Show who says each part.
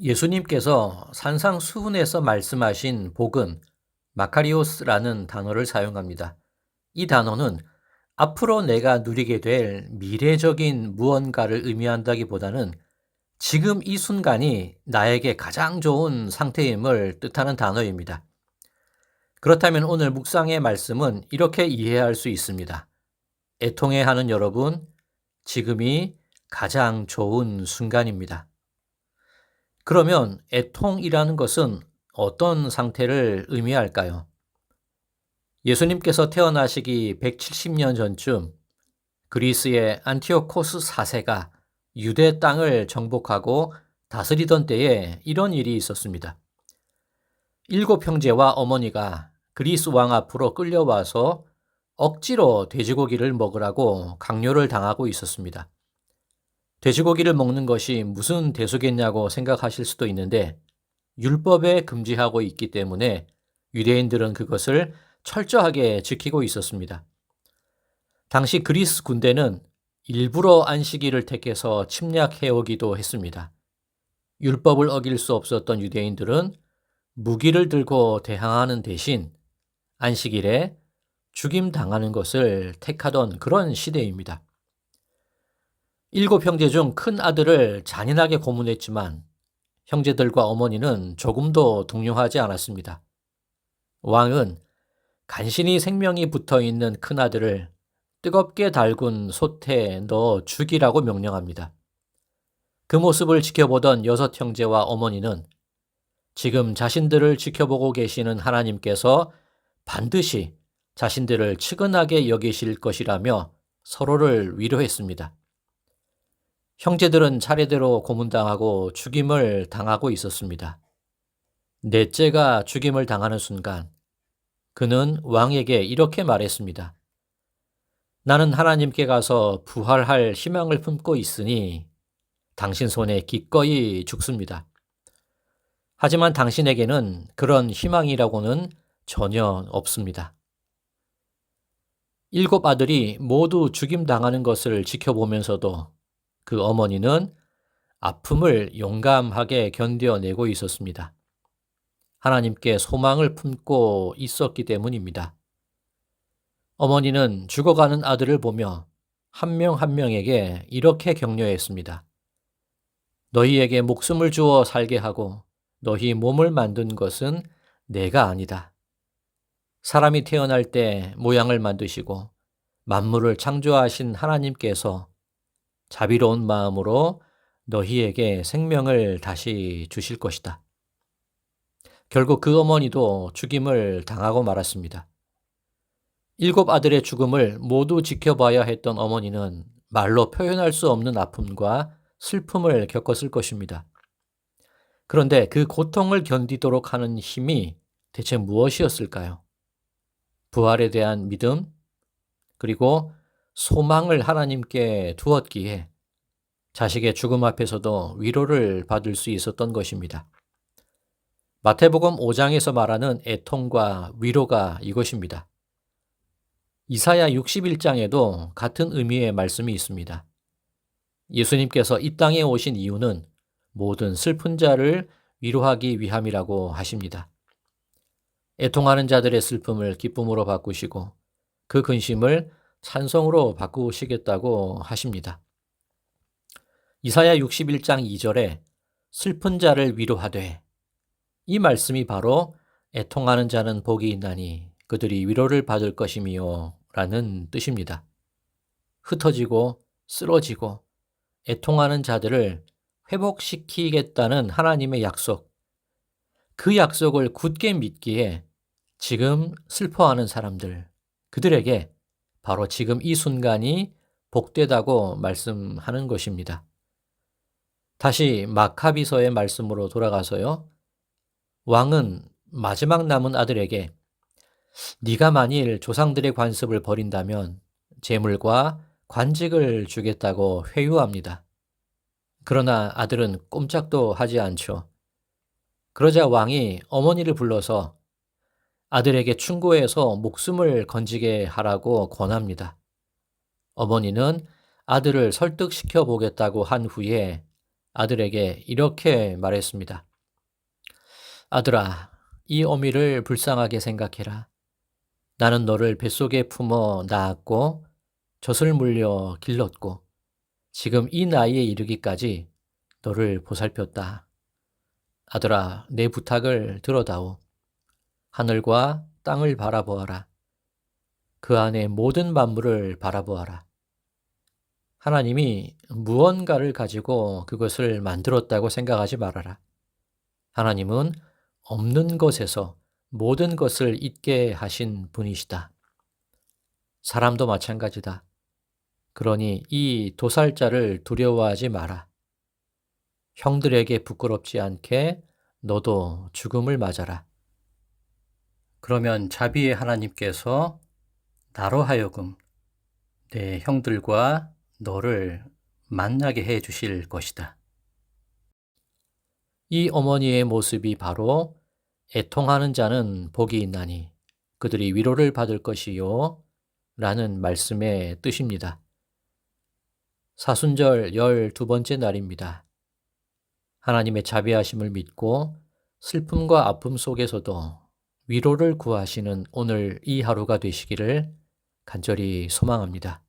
Speaker 1: 예수님께서 산상수훈에서 말씀하신 복은 마카리오스라는 단어를 사용합니다. 이 단어는 앞으로 내가 누리게 될 미래적인 무언가를 의미한다기보다는 지금 이 순간이 나에게 가장 좋은 상태임을 뜻하는 단어입니다. 그렇다면 오늘 묵상의 말씀은 이렇게 이해할 수 있습니다. 애통해 하는 여러분, 지금이 가장 좋은 순간입니다. 그러면 애통이라는 것은 어떤 상태를 의미할까요? 예수님께서 태어나시기 170년 전쯤 그리스의 안티오코스 4세가 유대 땅을 정복하고 다스리던 때에 이런 일이 있었습니다. 7형제와 어머니가 그리스 왕 앞으로 끌려와서 억지로 돼지고기를 먹으라고 강요를 당하고 있었습니다. 돼지고기를 먹는 것이 무슨 대수겠냐고 생각하실 수도 있는데 율법에 금지하고 있기 때문에 유대인들은 그것을 철저하게 지키고 있었습니다. 당시 그리스 군대는 일부러 안식일을 택해서 침략해오기도 했습니다. 율법을 어길 수 없었던 유대인들은 무기를 들고 대항하는 대신 안식일에 죽임당하는 것을 택하던 그런 시대입니다. 7형제 중 큰 아들을 잔인하게 고문했지만 형제들과 어머니는 조금도 동요하지 않았습니다. 왕은 간신히 생명이 붙어있는 큰아들을 뜨겁게 달군 솥에 넣어 죽이라고 명령합니다. 그 모습을 지켜보던 6형제와 어머니는 지금 자신들을 지켜보고 계시는 하나님께서 반드시 자신들을 측은하게 여기실 것이라며 서로를 위로했습니다. 형제들은 차례대로 고문당하고 죽임을 당하고 있었습니다. 넷째가 죽임을 당하는 순간 그는 왕에게 이렇게 말했습니다. 나는 하나님께 가서 부활할 희망을 품고 있으니 당신 손에 기꺼이 죽습니다. 하지만 당신에게는 그런 희망이라고는 전혀 없습니다. 7 아들이 모두 죽임당하는 것을 지켜보면서도 그 어머니는 아픔을 용감하게 견뎌내고 있었습니다. 하나님께 소망을 품고 있었기 때문입니다. 어머니는 죽어가는 아들을 보며 한 명 한 명에게 이렇게 격려했습니다. 너희에게 목숨을 주어 살게 하고 너희 몸을 만든 것은 내가 아니다. 사람이 태어날 때 모양을 만드시고 만물을 창조하신 하나님께서 자비로운 마음으로 너희에게 생명을 다시 주실 것이다. 결국 그 어머니도 죽임을 당하고 말았습니다. 7 아들의 죽음을 모두 지켜봐야 했던 어머니는 말로 표현할 수 없는 아픔과 슬픔을 겪었을 것입니다. 그런데 그 고통을 견디도록 하는 힘이 대체 무엇이었을까요? 부활에 대한 믿음, 그리고 소망을 하나님께 두었기에 자식의 죽음 앞에서도 위로를 받을 수 있었던 것입니다. 마태복음 5장에서 말하는 애통과 위로가 이것입니다. 이사야 61장에도 같은 의미의 말씀이 있습니다. 예수님께서 이 땅에 오신 이유는 모든 슬픈 자를 위로하기 위함이라고 하십니다. 애통하는 자들의 슬픔을 기쁨으로 바꾸시고 그 근심을 찬송으로 바꾸시겠다고 하십니다. 이사야 61장 2절에 슬픈 자를 위로하되 이 말씀이 바로 애통하는 자는 복이 있나니 그들이 위로를 받을 것이미요 라는 뜻입니다. 흩어지고 쓰러지고 애통하는 자들을 회복시키겠다는 하나님의 약속, 그 약속을 굳게 믿기에 지금 슬퍼하는 사람들, 그들에게 바로 지금 이 순간이 복되다고 말씀하는 것입니다. 다시 마카비서의 말씀으로 돌아가서요. 왕은 마지막 남은 아들에게 네가 만일 조상들의 관습을 버린다면 재물과 관직을 주겠다고 회유합니다. 그러나 아들은 꼼짝도 하지 않죠. 그러자 왕이 어머니를 불러서 아들에게 충고해서 목숨을 건지게 하라고 권합니다. 어머니는 아들을 설득시켜 보겠다고 한 후에 아들에게 이렇게 말했습니다. 아들아, 이 어미를 불쌍하게 생각해라. 나는 너를 뱃속에 품어 낳았고 젖을 물려 길렀고 지금 이 나이에 이르기까지 너를 보살폈다. 아들아, 내 부탁을 들어다오. 하늘과 땅을 바라보아라. 그 안에 모든 만물을 바라보아라. 하나님이 무언가를 가지고 그것을 만들었다고 생각하지 말아라. 하나님은 없는 것에서 모든 것을 있게 하신 분이시다. 사람도 마찬가지다. 그러니 이 도살자를 두려워하지 마라. 형들에게 부끄럽지 않게 너도 죽음을 맞아라. 그러면 자비의 하나님께서 나로 하여금 내 형들과 너를 만나게 해 주실 것이다. 이 어머니의 모습이 바로 애통하는 자는 복이 있나니 그들이 위로를 받을 것이요 라는 말씀의 뜻입니다. 사순절 12번째 날입니다. 하나님의 자비하심을 믿고 슬픔과 아픔 속에서도 위로를 구하시는 오늘 이 하루가 되시기를 간절히 소망합니다.